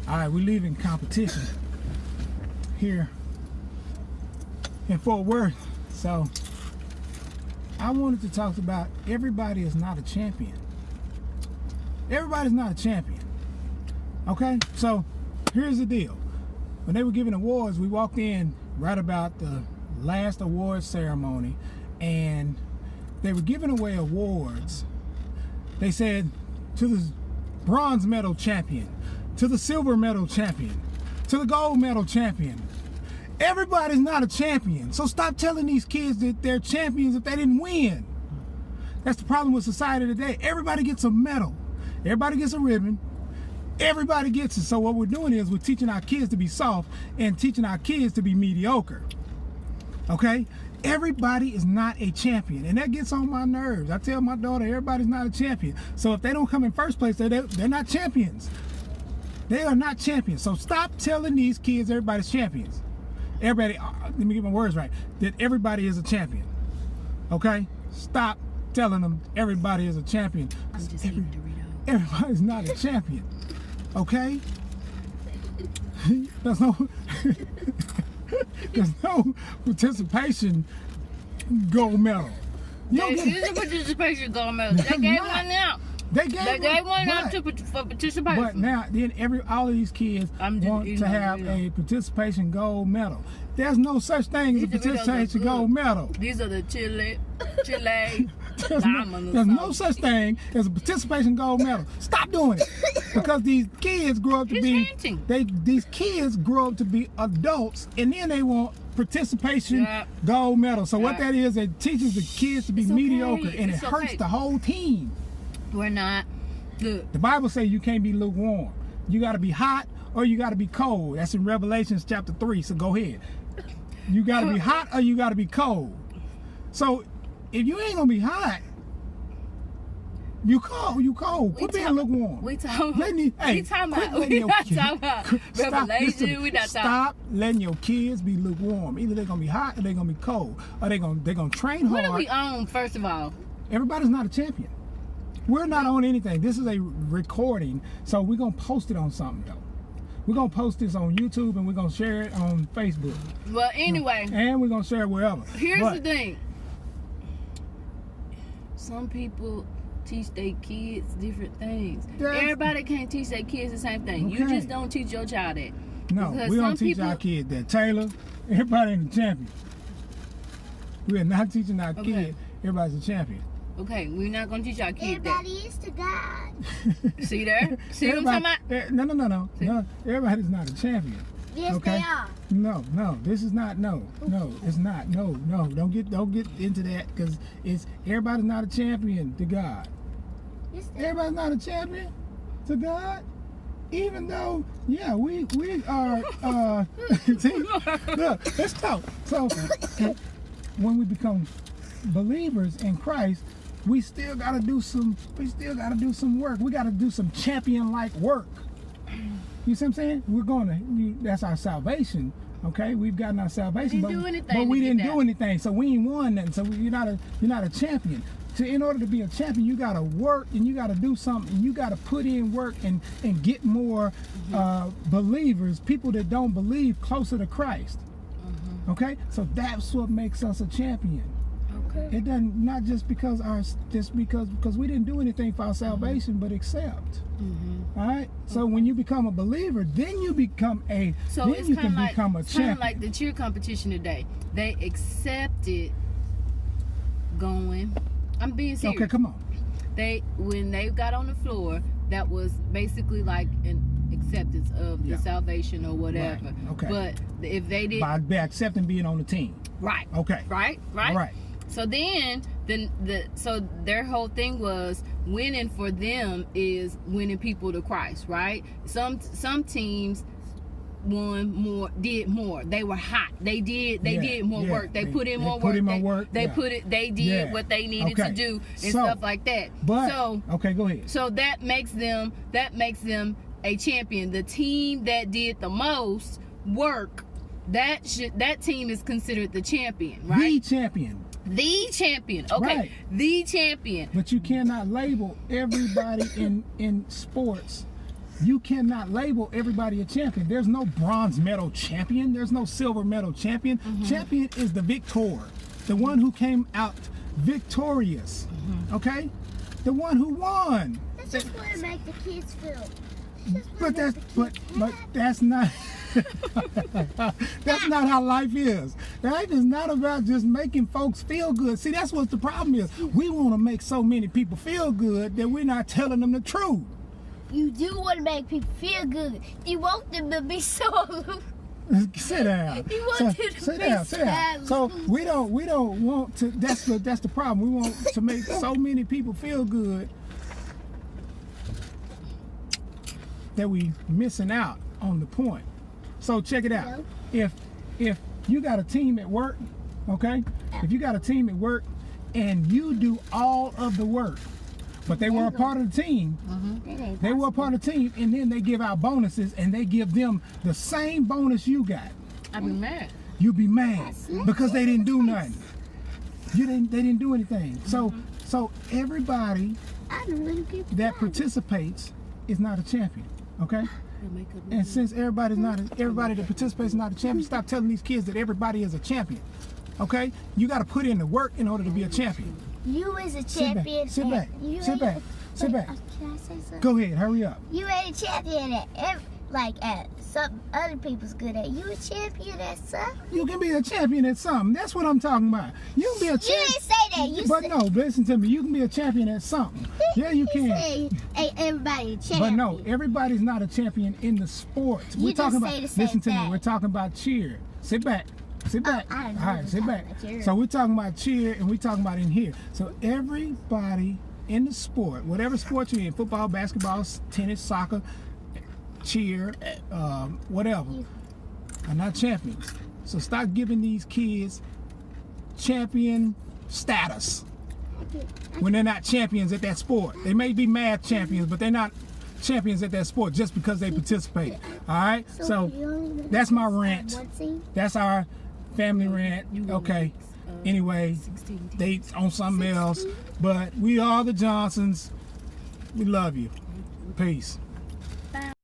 All right, we're leaving competition here in Fort Worth. So I wanted to talk about everybody is not a champion. Everybody's not a champion. Okay, so here's the deal. When they were giving awards, we walked in right about the last awards ceremony, and they were giving away awards. They said to the bronze medal champion, to the silver medal champion, to the gold medal champion. Everybody's not a champion. So stop telling these kids that they're champions if they didn't win. That's the problem with society today. Everybody gets a medal. Everybody gets a ribbon. Everybody gets it. So what we're doing is we're teaching our kids to be soft and teaching our kids to be mediocre. Okay? Everybody is not a champion, and that gets on my nerves. I tell my daughter, everybody's not a champion. So if they don't come in first place, they're not champions. They are not champions. So stop telling these kids everybody's champions. Everybody, let me get my words right, that everybody is a champion. Okay? Stop telling them everybody is a champion. I'm just eating Dorito. Everybody's not a champion. Okay? There's no participation gold medal. There is a participation gold medal. They gave one out. They gave one out for participation. But now, then all of these kids want to have a participation gold medal. There's no such thing as a participation gold medal. These are the Chile diamonds. There's no such thing as a participation gold medal. Stop doing it, because these kids grow up to these kids grow up to be adults, and then they want participation gold medal. So what that is, it teaches the kids to be mediocre, and it hurts the whole team. We're not. Look. The Bible says you can't be lukewarm. You got to be hot or you got to be cold. That's in Revelations chapter 3. So go ahead. You got to be hot or you got to be cold. So if you ain't gonna be hot, you cold. Quit being lukewarm. We talking about Revelation. We not talking. Stop letting your kids be lukewarm. Either they're gonna be hot or they're gonna be cold, or they're gonna train hard. What are we on, first of all? Everybody's not a champion. We're not on anything. This is a recording, so we're going to post it on something, though. We're going to post this on YouTube, and we're going to share it on Facebook. Well, anyway. And we're going to share it wherever. Here's the thing. Some people teach their kids different things. Everybody can't teach their kids the same thing. Okay. You just don't teach your child that. No, we don't teach our kids that. Taylor, everybody ain't a champion. We are not teaching our kids everybody's a champion. Okay, we're not going to teach our kids everybody is to God. See there? See what I'm talking about? No. Everybody's not a champion. Yes, they are. No. This is not. No, it's not. No. Don't get into that, because it's everybody's not a champion to God. Yes, everybody's not a champion to God. Even though, we are. See, look, let's talk. So when we become believers in Christ, we still gotta do some work. We gotta do some champion-like work. You see what I'm saying? That's our salvation. Okay, we've gotten our salvation, but we didn't do anything. So we ain't won nothing. So you're not a champion. So in order to be a champion, you gotta work and you gotta do something. You gotta put in work and get more believers, people that don't believe, closer to Christ. Okay, so that's what makes us a champion. It doesn't, not just because we didn't do anything for our salvation, but accept. All right. So when you become a believer, then you become a become a champion. It's kind of like the cheer competition today. They accepted going. I'm being serious. Okay, come on. When they got on the floor, that was basically like an acceptance of the salvation or whatever. Right. Okay. But if they did by accepting being on the team. Right. Okay. Right. All right. So then their whole thing was winning for them is winning people to Christ, right? Some teams won more, did more. They were hot. They did more work. They put in more work. They did what they needed to do and stuff like that. Okay, go ahead. So that makes them a champion. The team that did the most work, that team is considered the champion, right? The champion. Okay. Right. The champion. But you cannot label everybody in sports you cannot label everybody a champion. There's no bronze medal champion. There's no silver medal champion. Champion is the victor, the one who came out victorious. Okay, the one who won. That's just what it make the kids feel. But that's not that's not how life is. Life is not about just making folks feel good. See, that's what the problem is. We want to make so many people feel good that we're not telling them the truth. You do want to make people feel good. You want them to be so aloof. Sit down. You want them to sit be down. sad. So we don't want to. That's the problem. We want to make so many people feel good that we missing out on the point. So check it out. If you got a team at work, okay? If you got a team at work and you do all of the work, but they were a part of the team, they were a part of the team, and then they give out bonuses and they give them the same bonus you got. I'd be mad. You'd be mad because they didn't do nothing. They didn't do anything. So everybody that participates is not a champion. Okay? And since everybody that participates is not a champion, stop telling these kids that everybody is a champion. Okay? You got to put in the work in order to be a champion. You as a champion. Sit back. Sit back. Can I say something? Go ahead. Hurry up. You ain't a champion at something other people's good at. You a champion at something. You can be a champion at something. That's what I'm talking about. You can be a You champion. didn't say that. But no, listen to me. You can be a champion at something. Yeah, you can. Say, ain't everybody a champion. But no, everybody's not a champion in the sports. We're You talking just about. say the same Listen to me. thing. We're talking about cheer. Sit back. Sit back. I know All right, we're sit talking back. about cheer. So we're talking about cheer, and we're talking about in here. So everybody in the sport, whatever sport you're in, football, basketball, tennis, soccer, cheer, whatever, are not champions. So stop giving these kids champion status when they're not champions at that sport. They may be math champions, but they're not champions at that sport just because they participated. All right? So that's my rant. That's our family rant. Okay. Anyway, they on something else. But we are the Johnsons. We love you. Peace.